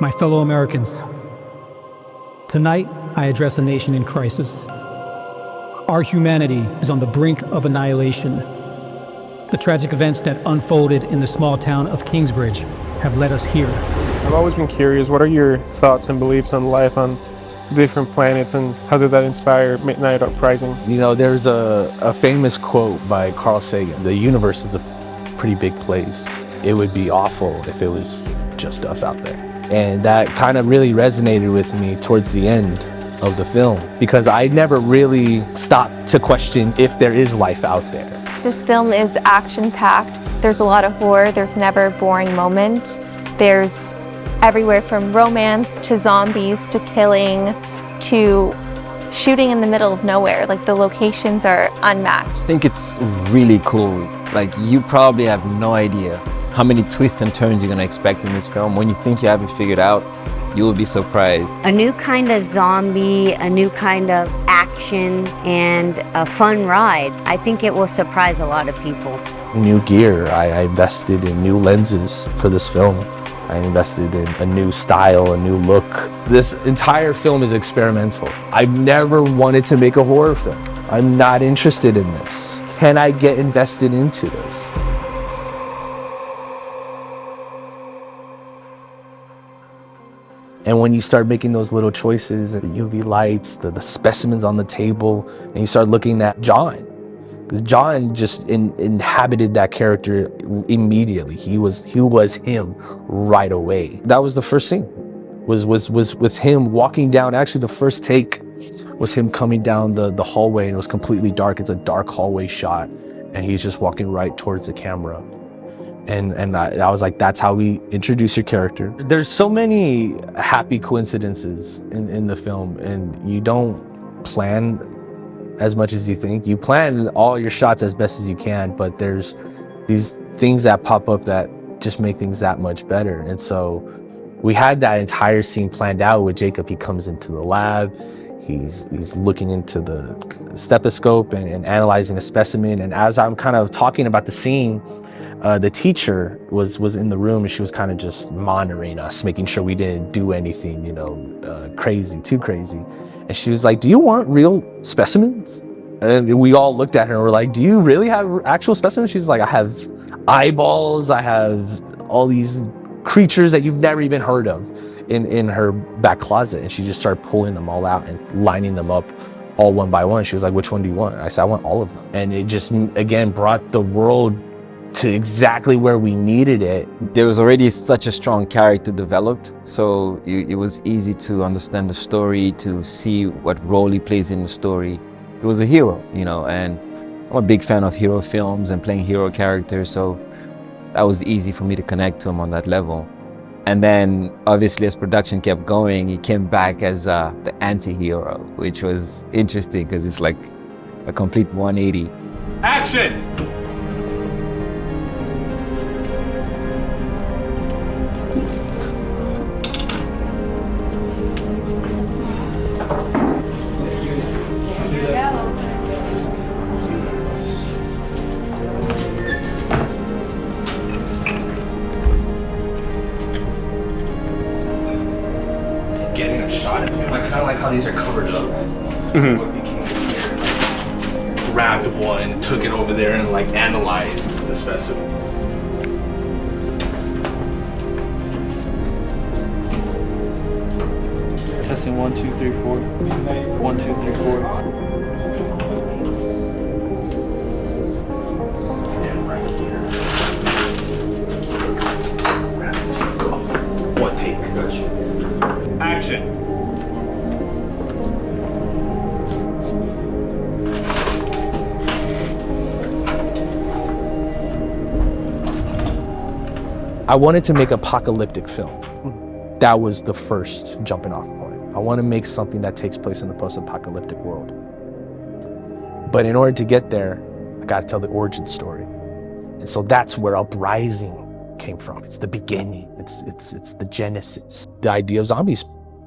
My fellow Americans, tonight I address a nation in crisis. Our humanity is on the brink of annihilation. The tragic events that unfolded in the small town of Kingsbridge have led us here. I've always been curious, what are your thoughts and beliefs on life on different planets, and how did that inspire Midnight Uprising? You know, there's a famous quote by Carl Sagan: the universe is a pretty big place. It would be awful if it was just us out there. And that kind of really resonated with me towards the end of the film, because I never really stopped to question if there is life out there. This film is action-packed. There's a lot of horror. There's never a boring moment. There's everywhere from romance to zombies to killing to shooting in the middle of nowhere. Like, the locations are unmatched. I think it's really cool. Like, you probably have no idea how many twists and turns you're gonna expect in this film. When you think you have it figured out, you will be surprised. A new kind of zombie, a new kind of action, and a fun ride. I think it will surprise a lot of people. New gear. I invested in new lenses for this film. I invested in a new style, a new look. This entire film is experimental. I've never wanted to make a horror film. I'm not interested in this. Can I get invested into this? And when you start making those little choices, the UV lights, the specimens on the table, and you start looking at John, because John just inhabited that character immediately. He was him right away. That was the first scene, was with him walking down. Actually, the first take was him coming down the hallway, and it was completely dark. It's a dark hallway shot, and he's just walking right towards the camera. And I was like, that's how we introduce your character. There's so many happy coincidences in the film, and you don't plan as much as you think. You plan all your shots as best as you can, but there's these things that pop up that just make things that much better. And so we had that entire scene planned out with Jacob. He comes into the lab, he's looking into the stethoscope and analyzing a specimen. And as I'm kind of talking about the scene, the teacher was in the room, and she was kind of just monitoring us, making sure we didn't do anything, too crazy. And she was like, "Do you want real specimens?" And we all looked at her and were like, "Do you really have actual specimens?" She's like, "I have eyeballs, I have all these creatures that you've never even heard of," in her back closet. And she just started pulling them all out and lining them up all one by one. She was like, "Which one do you want?" And I said, "I want all of them." And it just, again, brought the world to exactly where we needed it. There was already such a strong character developed, so it was easy to understand the story, to see what role he plays in the story. He was a hero, and I'm a big fan of hero films and playing hero characters, so that was easy for me to connect to him on that level. And then, obviously, as production kept going, he came back as the anti-hero, which was interesting because it's like a complete 180. Action! Getting a shot at this, kind of like how these are covered up. What if he came in here, grabbed one, took it over there, and analyzed the specimen. Testing 1, 2, 3, 4. 1, 2, 3, 4. Stand right here. Grab this and go. One take. Action! I wanted to make an apocalyptic film. That was the first jumping off point. I want to make something that takes place in the post-apocalyptic world. But in order to get there, I got to tell the origin story. And so that's where Uprising came from. It's the beginning. It's the genesis. The idea of zombies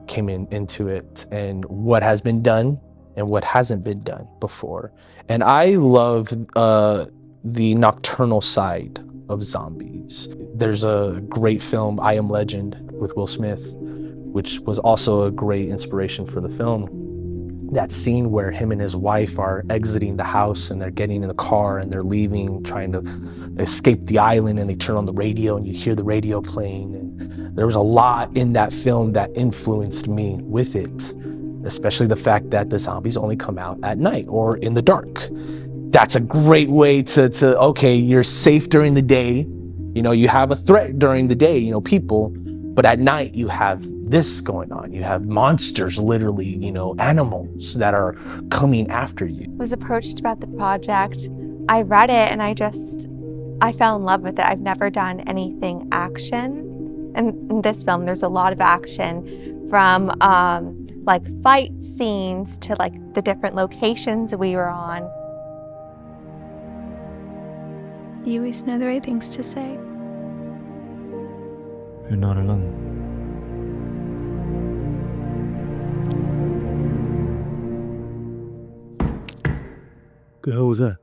came into it, and what has been done and what hasn't been done before. And I love the nocturnal side of zombies. There's a great film, I Am Legend, with Will Smith, which was also a great inspiration for the film. That scene where him and his wife are exiting the house and they're getting in the car and they're leaving, trying to escape the island, and they turn on the radio and you hear the radio playing. And there was a lot in that film that influenced me with it, especially the fact that the zombies only come out at night or in the dark. That's a great way to okay, you're safe during the day. You know, you have a threat during the day, you know, people, but at night you have this going on. You have monsters, literally, you know, animals that are coming after you. Was approached about the project. I read it and I fell in love with it. I've never done anything action. And in this film, there's a lot of action, from like fight scenes to like the different locations we were on. You always know the right things to say. You're not alone. The hell was that?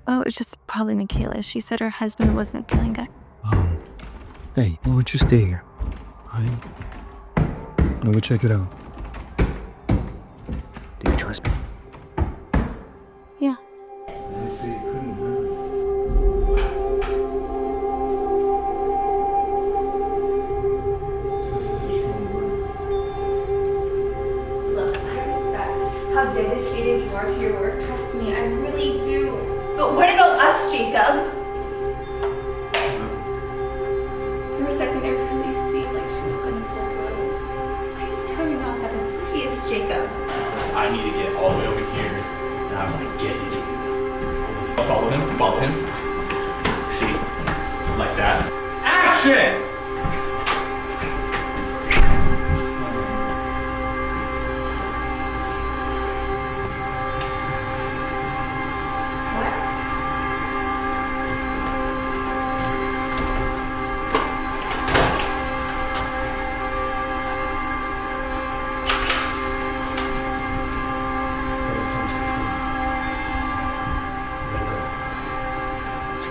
Oh, it was just probably Michaela. She said her husband wasn't feeling good. Hey, why don't you stay here? Alright? Let me check it out. Do you trust me? Yeah. I see it couldn't hurt. This is a strong word. Look, I respect how dedicated you are to your work. Trust me, I really do. But what about us, Jacob? For a second, it really seemed like she was going to pull through. Please tell me not that oblivious, Jacob. I need to get all the way over here, and I want to get you. Follow him, follow him. See, like that. Action!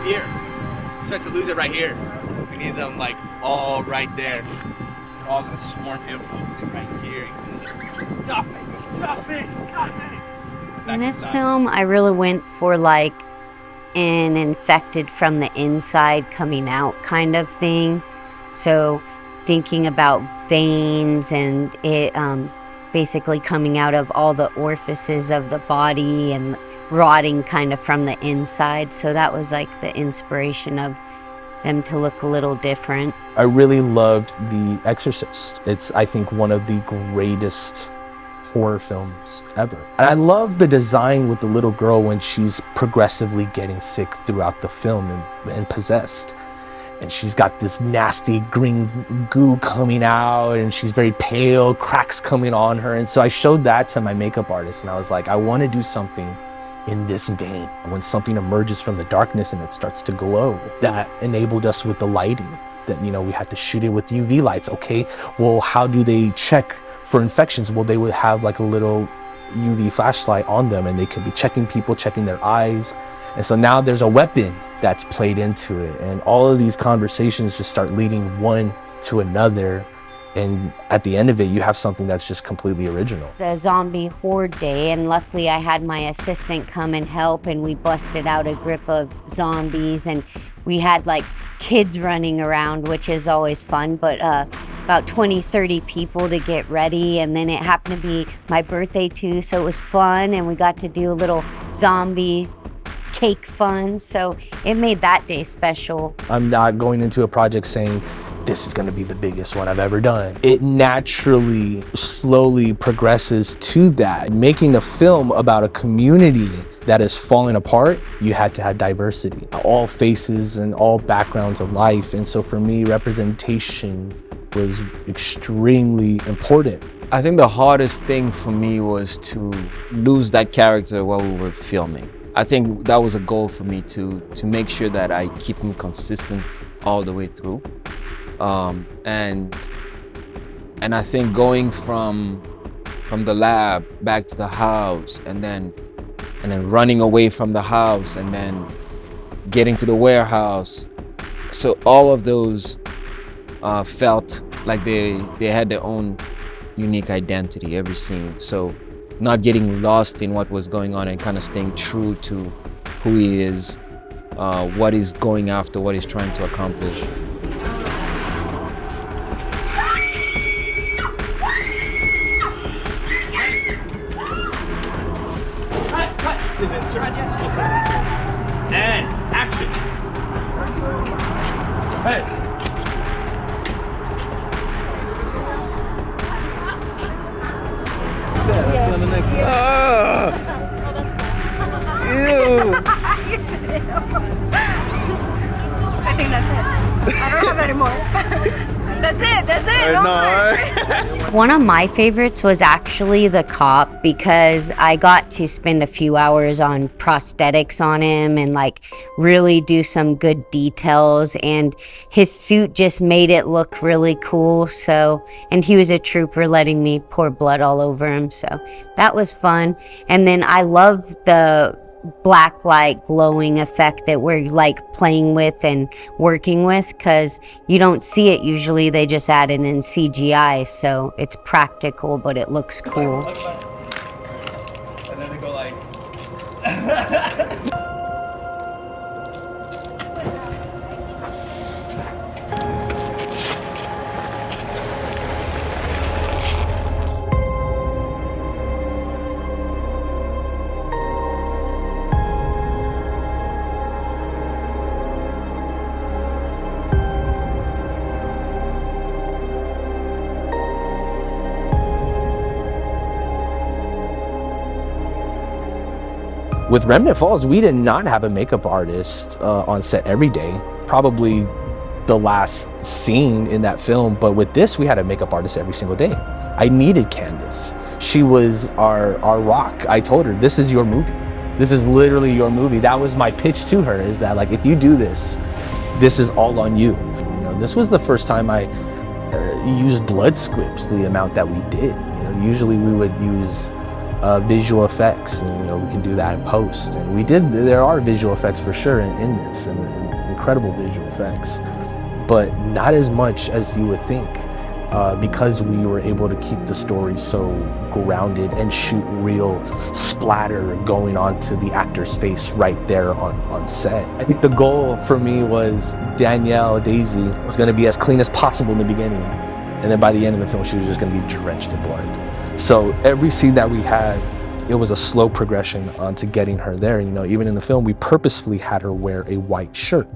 Here. Start to lose it right here. We need them like all right there. They're all gonna swarm him right here. He's gonna cuff me, cuff me, cuff me. In this film, I really went for like an infected from the inside coming out kind of thing. So thinking about veins and it basically coming out of all the orifices of the body and rotting kind of from the inside. So that was like the inspiration of them to look a little different. I really loved The Exorcist. It's, I think, one of the greatest horror films ever. And I love the design with the little girl when she's progressively getting sick throughout the film and possessed. And she's got this nasty green goo coming out and she's very pale, cracks coming on her. And so I showed that to my makeup artist and I was like, I want to do something in this vein. When something emerges from the darkness and it starts to glow, that enabled us with the lighting. That, you know, we had to shoot it with UV lights. Okay, well, how do they check for infections? Well, they would have like a little UV flashlight on them and they could be checking people, checking their eyes. And so now there's a weapon that's played into it. And all of these conversations just start leading one to another. And at the end of it, you have something that's just completely original. The zombie horde day, and luckily I had my assistant come and help, and we busted out a grip of zombies, and we had like kids running around, which is always fun, but about 20-30 people to get ready. And then it happened to be my birthday too, so it was fun, and we got to do a little zombie cake fun, so it made that day special. I'm not going into a project saying, this is going to be the biggest one I've ever done. It naturally, slowly progresses to that. Making a film about a community that is falling apart, you had to have diversity. All faces and all backgrounds of life. And so for me, representation was extremely important. I think the hardest thing for me was to lose that character while we were filming. I think that was a goal for me to make sure that I keep him consistent all the way through. And I think going from the lab back to the house and then running away from the house and then getting to the warehouse So all of those felt like they had their own unique identity, every scene. So not getting lost in what was going on and kind of staying true to who he is, what he's going after, what he's trying to accomplish. This is insert. And action. Hey. That's on the next. Ew. I think that's it. I don't have any more. That's it. No more. One of my favorites was actually the cop, because I got to spend a few hours on prosthetics on him and like really do some good details, and his suit just made it look really cool. So, and he was a trooper, letting me pour blood all over him, so that was fun. And then I love the black light glowing effect that we're like playing with and working with, because you don't see it usually. They just add it in CGI, so it's practical, but it looks cool. And then they go like. With Remnant Falls, we did not have a makeup artist on set every day. Probably the last scene in that film, but with this, we had a makeup artist every single day. I needed Candace. She was our rock. I told her, this is your movie. This is literally your movie. That was my pitch to her, is that like, if you do this, this is all on you. You know, this was the first time I used blood squibs the amount that we did. You know, usually we would use visual effects, and you know, we can do that in post, and we did. There are visual effects for sure in this, and incredible visual effects, but not as much as you would think, because we were able to keep the story so grounded and shoot real splatter going onto the actor's face right there on set. I think the goal for me was Danielle, Daisy, was going to be as clean as possible in the beginning, and then by the end of the film she was just going to be drenched in blood. So every scene that we had, it was a slow progression onto getting her there. You know, even in the film, we purposefully had her wear a white shirt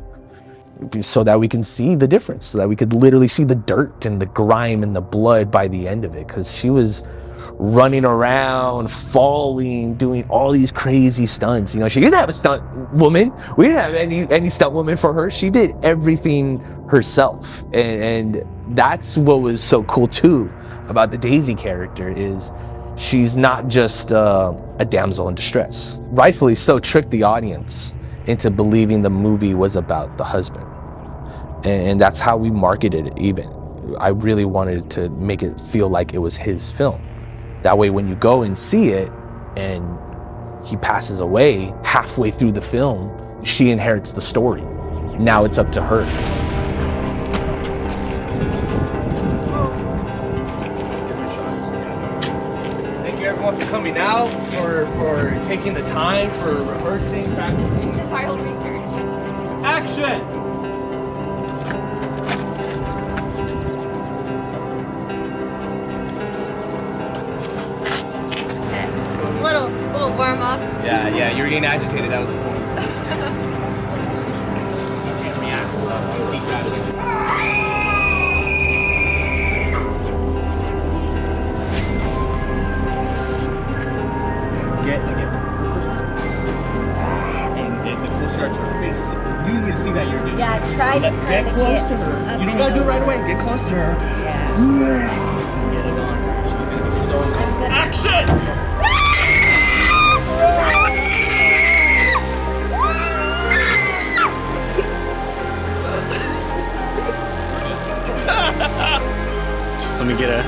so that we can see the difference, so that we could literally see the dirt and the grime and the blood by the end of it, because she was running around, falling, doing all these crazy stunts. You know, she didn't have a stunt woman. We didn't have any stunt woman for her. She did everything herself, and that's what was so cool too about the Daisy character, is she's not just a damsel in distress. Rightfully so, tricked the audience into believing the movie was about the husband, and that's how we marketed it. Even I really wanted to make it feel like it was his film. That way when you go and see it and he passes away halfway through the film, she inherits the story. Now it's up to her. Everyone for coming out, for taking the time, for rehearsing, practicing. It's our own research. Action! Little warm up. Yeah, you were getting agitated, that was the point. You can't react without deep gravity. And the closer to her face, you need to see that you're doing. Yeah, try to get close to her. You don't gotta do it right away. Get close to her. Yeah. Get it on her. She's gonna be so. Action! Just let me get a.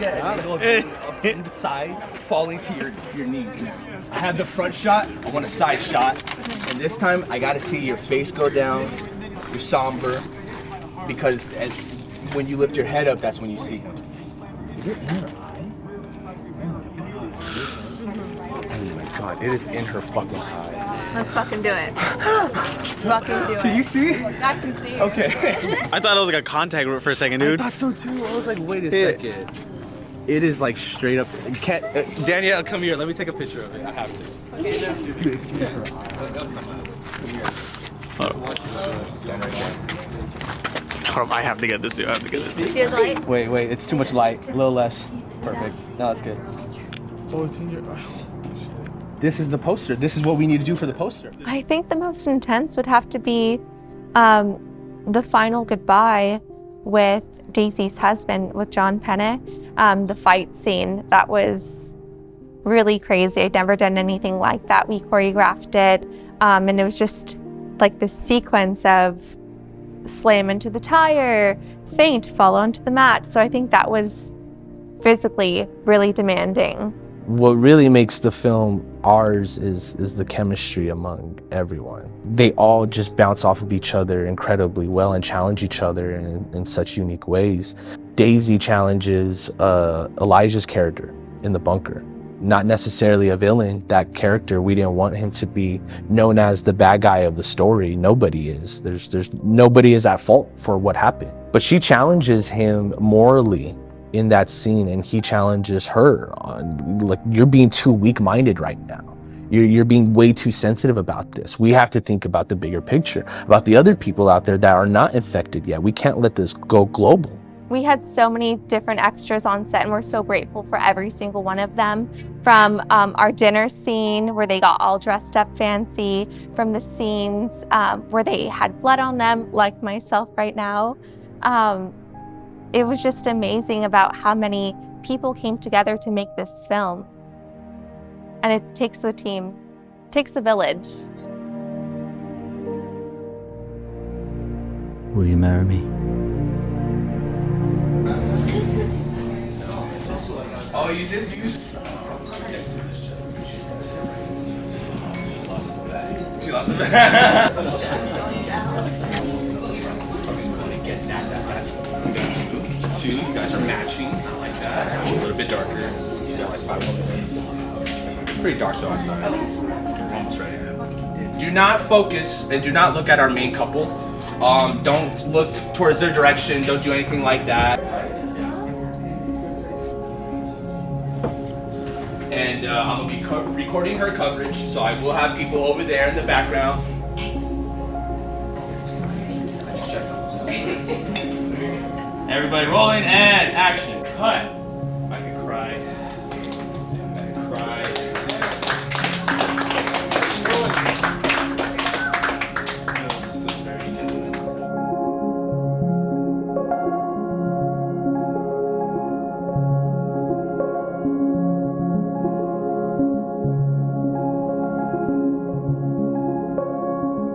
get an angle of up in the side, falling to your knees. I have the front shot, I want a side shot, and this time I gotta see your face go down, you're somber, because when you lift your head up, that's when you see him. Is it in her eye? Oh my god, it is in her fucking eye. Let's fucking do it. Fucking do it. Can you see? I can see. Okay. I thought it was like a contact for a second, dude. I thought so too. I was like, wait a second. It is like straight up. You can't, Danielle, come here. Let me take a picture of it. I have to. Okay, no. Dude, it's in her eye. I have to get this, dude. I have to get this. Did light? Wait. It's too much light. A little less. Perfect. No, that's good. Oh, it's in your eye. This is the poster. This is what we need to do for the poster. I think the most intense would have to be the final goodbye with Daisy's husband, with John Pennant. The fight scene, that was really crazy. I'd never done anything like that. We choreographed it, and it was just like this sequence of slam into the tire, faint, fall onto the mat. So I think that was physically really demanding. What really makes the film ours is the chemistry among everyone. They all just bounce off of each other incredibly well and challenge each other in such unique ways. Daisy challenges Elijah's character in the bunker. Not necessarily a villain. That character, we didn't want him to be known as the bad guy of the story. Nobody is. There's nobody is at fault for what happened. But she challenges him morally in that scene, and he challenges her on, like, you're being too weak-minded right now. You're being way too sensitive about this. We have to think about the bigger picture, about the other people out there that are not infected yet. We can't let this go global. We had so many different extras on set, and we're so grateful for every single one of them. From our dinner scene where they got all dressed up fancy, from the scenes where they had blood on them, like myself right now. It was just amazing about how many people came together to make this film. And it takes a team, it takes a village. Will you marry me? Oh, you did use. She lost it. Two, you guys are matching. I like that. A little bit darker. You got like 5 minutes. Pretty dark though outside. Almost ready. Do not focus and do not look at our main couple. Don't look towards their direction. Don't do anything like that. And I'm gonna be recording her coverage, so I will have people over there in the background. Everybody rolling and action. Cut. I can cry. I can cry. Feels very genuine.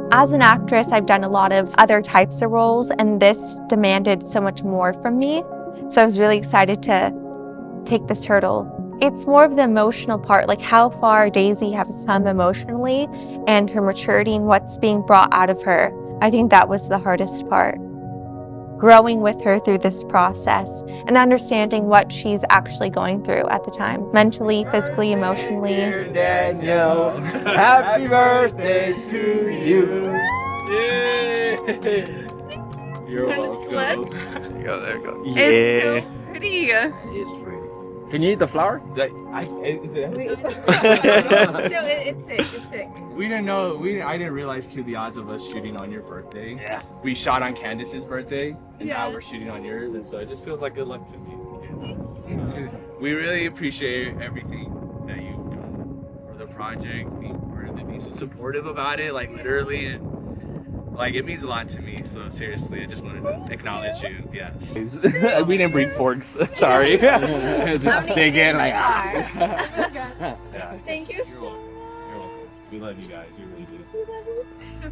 As an actress, I've done a lot of other types of roles, and this demanded so much more from me. So I was really excited to take this hurdle. It's more of the emotional part, like how far Daisy has come emotionally and her maturity and what's being brought out of her. I think that was the hardest part. Growing with her through this process and understanding what she's actually going through at the time, mentally, physically, emotionally. Dear Danielle, happy birthday to you. Yay! You're welcome. There you go, there you go. Yeah. It's so pretty. It's pretty. Can you eat the flower? Is it empty? No, it's sick. It's sick. We didn't know. I didn't realize too the odds of us shooting on your birthday. Yeah. We shot on Candace's birthday, and now we're shooting on yours, and so it just feels like good luck to me. So we really appreciate everything that you've done for the project, being part of it, being so supportive about it, like literally, and like it means a lot to me. So seriously, I just wanted to acknowledge you. Yes. We didn't bring forks. Sorry. Just dig in. Like, yeah. Thank you so much. You're welcome. We love you guys. We really do.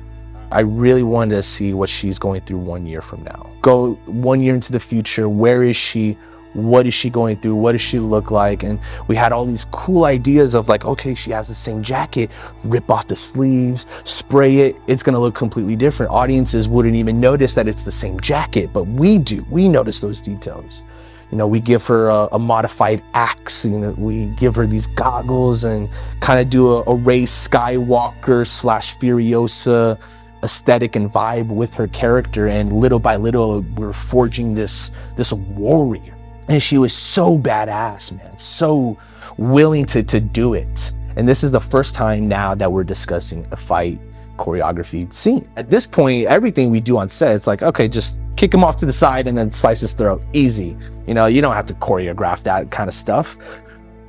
I really wanted to see what she's going through 1 year from now. Go 1 year into the future. Where is she? what is she going through? What does she look like? And we had all these cool ideas of like, okay, she has the same jacket, rip off the sleeves, spray it, it's gonna look completely different. Audiences wouldn't even notice that it's the same jacket, but we do. We notice those details. You know, we give her a modified axe, you know, we give her these goggles and kind of do a Rey Skywalker / Furiosa aesthetic and vibe with her character. And little by little, we're forging this warrior. And she was so badass, man, so willing to do it. And this is the first time now that we're discussing a fight choreography scene. At this point, everything we do on set, it's like, okay, just kick him off to the side and then slice his throat, easy. You know, you don't have to choreograph that kind of stuff.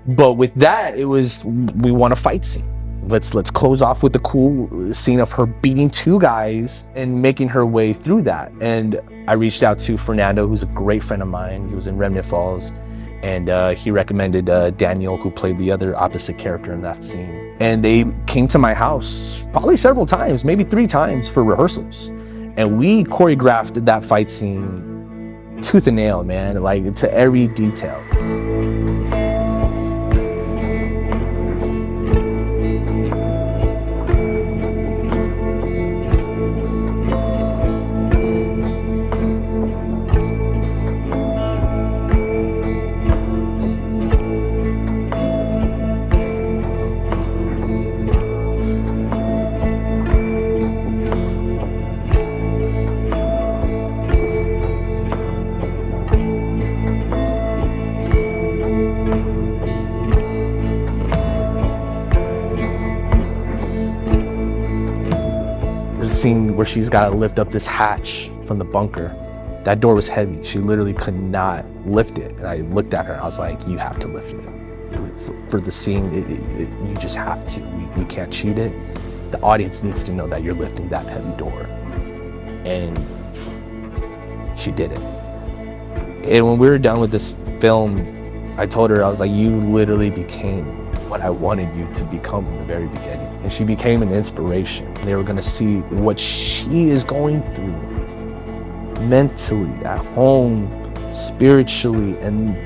But with that, it was, we want a fight scene. Let's close off with the cool scene of her beating 2 guys and making her way through that. And I reached out to Fernando, who's a great friend of mine. He was in Remnant Falls, and he recommended Daniel, who played the other opposite character in that scene. And they came to my house probably several times, maybe 3 times for rehearsals. And we choreographed that fight scene tooth and nail, man, like to every detail. Scene where she's got to lift up this hatch from the bunker. That door was heavy. She literally could not lift it. And I looked at her and I was like, you have to lift it. For the scene, you just have to. We can't cheat it. The audience needs to know that you're lifting that heavy door. And she did it. And when we were done with this film, I told her, I was like, you literally became what I wanted you to become in the very beginning. And she became an inspiration. They were gonna see what she is going through mentally, at home, spiritually, and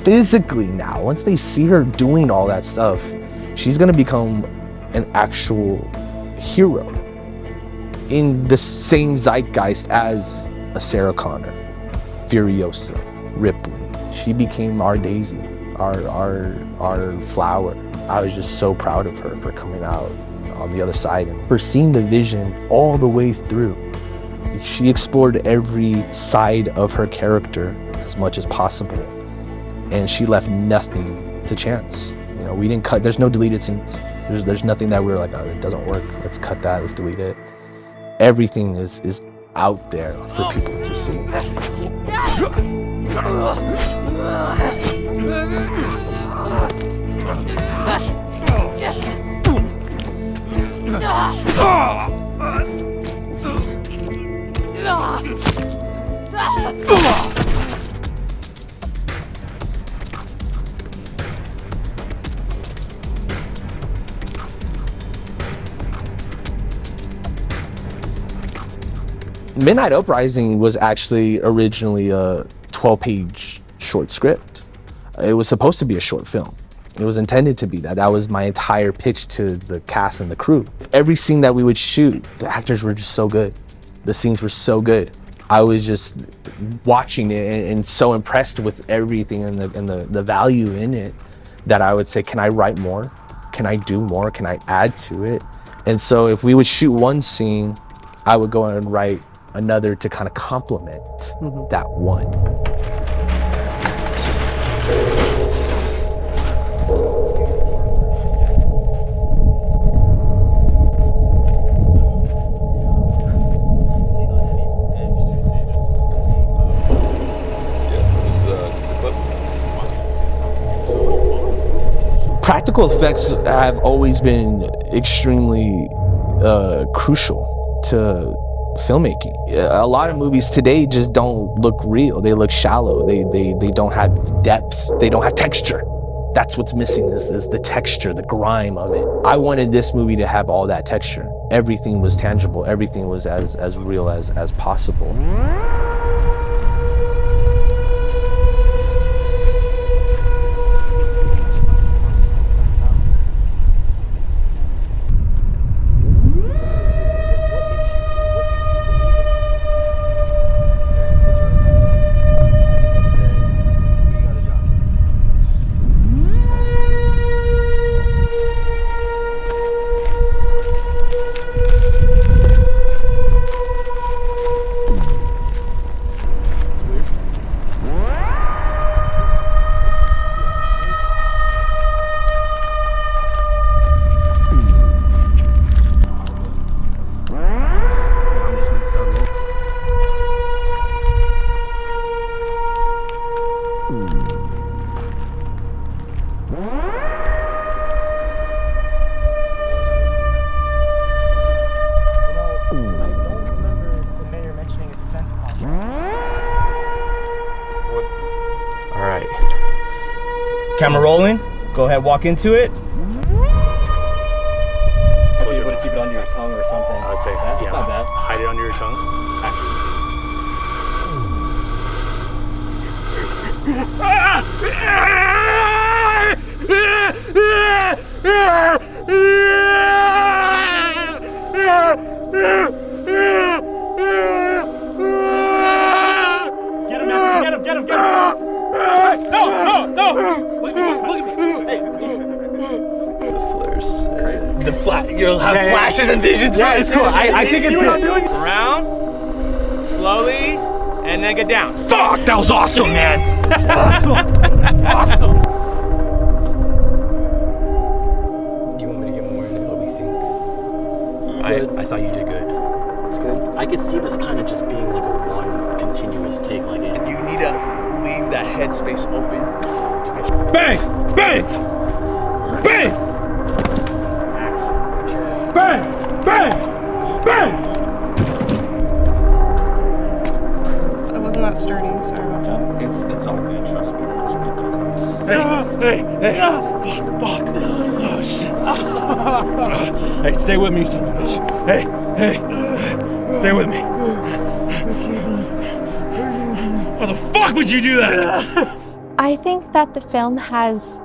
physically now. Once they see her doing all that stuff, she's gonna become an actual hero in the same zeitgeist as a Sarah Connor, Furiosa, Ripley. She became our Daisy, our flower. I was just so proud of her for coming out on the other side and for seeing the vision all the way through. She explored every side of her character as much as possible, and she left nothing to chance. You know, we didn't cut, there's no deleted scenes. There's nothing that we were like, oh, it doesn't work, let's cut that, let's delete it. Everything is out there for people to see. Midnight Uprising was actually originally a 12-page short script. It was supposed to be a short film. It was intended to be that. That was my entire pitch to the cast and the crew. Every scene that we would shoot, the actors were just so good. The scenes were so good. I was just watching it and so impressed with everything and the value in it that I would say, can I write more? Can I do more? Can I add to it? And so if we would shoot one scene, I would go and write another to kind of complement that one. Practical effects have always been extremely crucial to filmmaking. A lot of movies today just don't look real. They look shallow. They don't have depth. They don't have texture. That's what's missing is the texture, the grime of it. I wanted this movie to have all that texture. Everything was tangible. Everything was as real as possible. All right. Camera rolling. Go ahead, walk into it. Be able to keep it under your tongue or something. I would say, that's not bad. Hide it under your tongue. Get him, Matthew, get him! No! Look at me. Hey. The you'll have flashes and visions. Yeah, it's cool. I think it's good. Around, slowly, and then get down. Fuck, that was awesome, man. Awesome. You want me to get more into what we think? I thought you did good. It's good. I could see this kind of just being like a one continuous take, like it. You need to leave that headspace open. Bang! Bang! Bang! Bang! Bang! Bang! It wasn't that sturdy. Sorry about that. It's all good. Trust me. Hey! Fuck! Oh shit! Hey, stay with me, son of a bitch. Hey! Stay with me. How the fuck would you do that? I think that the film has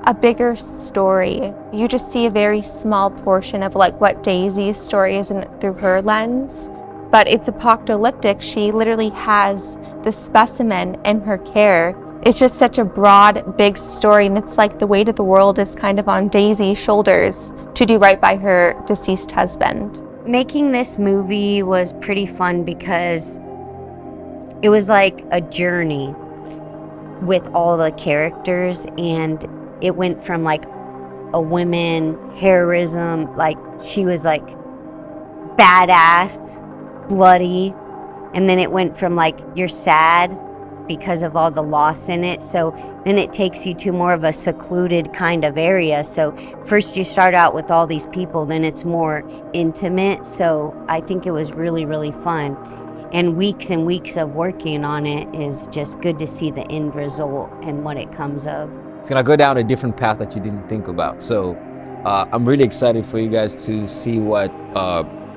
a bigger story. You just see a very small portion of like what Daisy's story is through her lens, but it's apocalyptic. She literally has the specimen in her care. It's just such a broad, big story, and it's like the weight of the world is kind of on Daisy's shoulders to do right by her deceased husband. Making this movie was pretty fun because it was like a journey with all the characters, and it went from like a woman heroism, like she was like badass, bloody, and then it went from like you're sad because of all the loss in it, so then it takes you to more of a secluded kind of area. So first you start out with all these people, then it's more intimate. So I think it was really, really fun. And weeks of working on it is just good to see the end result and what it comes of. It's gonna go down a different path that you didn't think about. So I'm really excited for you guys to see what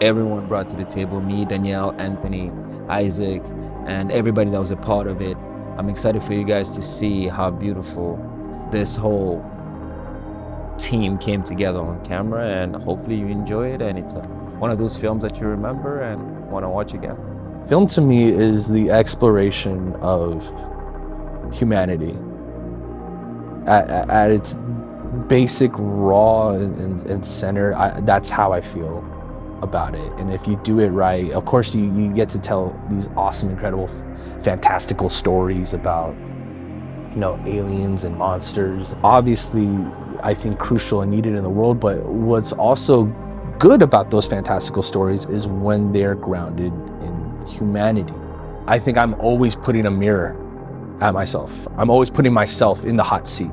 everyone brought to the table, me, Danielle, Anthony, Isaac, and everybody that was a part of it. I'm excited for you guys to see how beautiful this whole team came together on camera, and hopefully you enjoy it, and it's one of those films that you remember and want to watch again. Film to me is the exploration of humanity at its basic, raw and center. That's how I feel about it. And if you do it right, of course you get to tell these awesome, incredible, fantastical stories about, you know, aliens and monsters. Obviously, I think crucial and needed in the world, but what's also good about those fantastical stories is when they're grounded in humanity. I think I'm always putting a mirror at myself. I'm always putting myself in the hot seat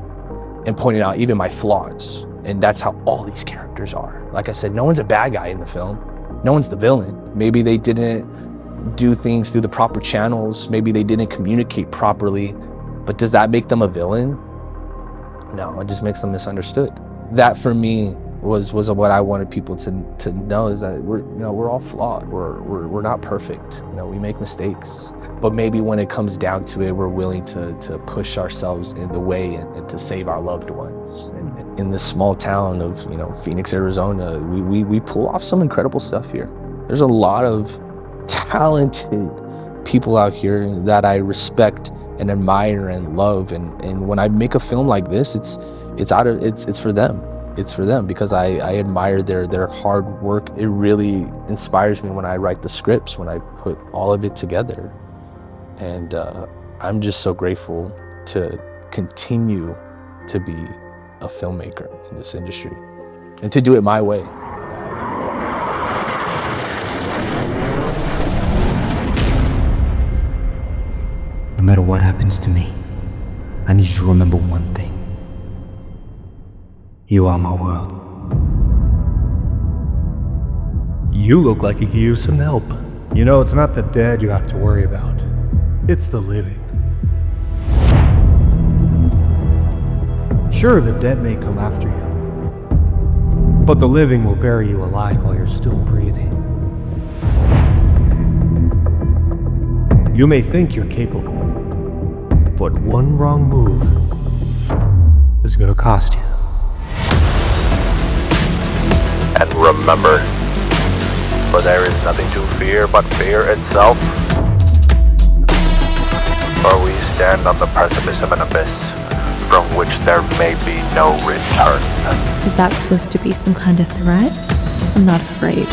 and pointing out even my flaws. And that's how all these characters are. Like I said, no one's a bad guy in the film. No one's the villain. Maybe they didn't do things through the proper channels. Maybe they didn't communicate properly. But does that make them a villain? No, it just makes them misunderstood. That for me was what I wanted people to know, is that we're all flawed. We're not perfect. You know, we make mistakes. But maybe when it comes down to it, we're willing to push ourselves in the way and to save our loved ones. And in this small town of, you know, Phoenix, Arizona, we pull off some incredible stuff here. There's a lot of talented people out here that I respect and admire and love. And when I make a film like this, it's for them. It's for them because I admire their hard work. It really inspires me when I write the scripts, when I put all of it together. And I'm just so grateful to continue to be a filmmaker in this industry and to do it my way. No matter what happens to me, I need you to remember one thing. You are my world. You look like you could use some help. You know, it's not the dead you have to worry about. It's the living. Sure, the dead may come after you, but the living will bury you alive while you're still breathing. You may think you're capable, but one wrong move is gonna cost you. And remember, for there is nothing to fear but fear itself. For we stand on the precipice of an abyss from which there may be no return. Is that supposed to be some kind of threat? I'm not afraid.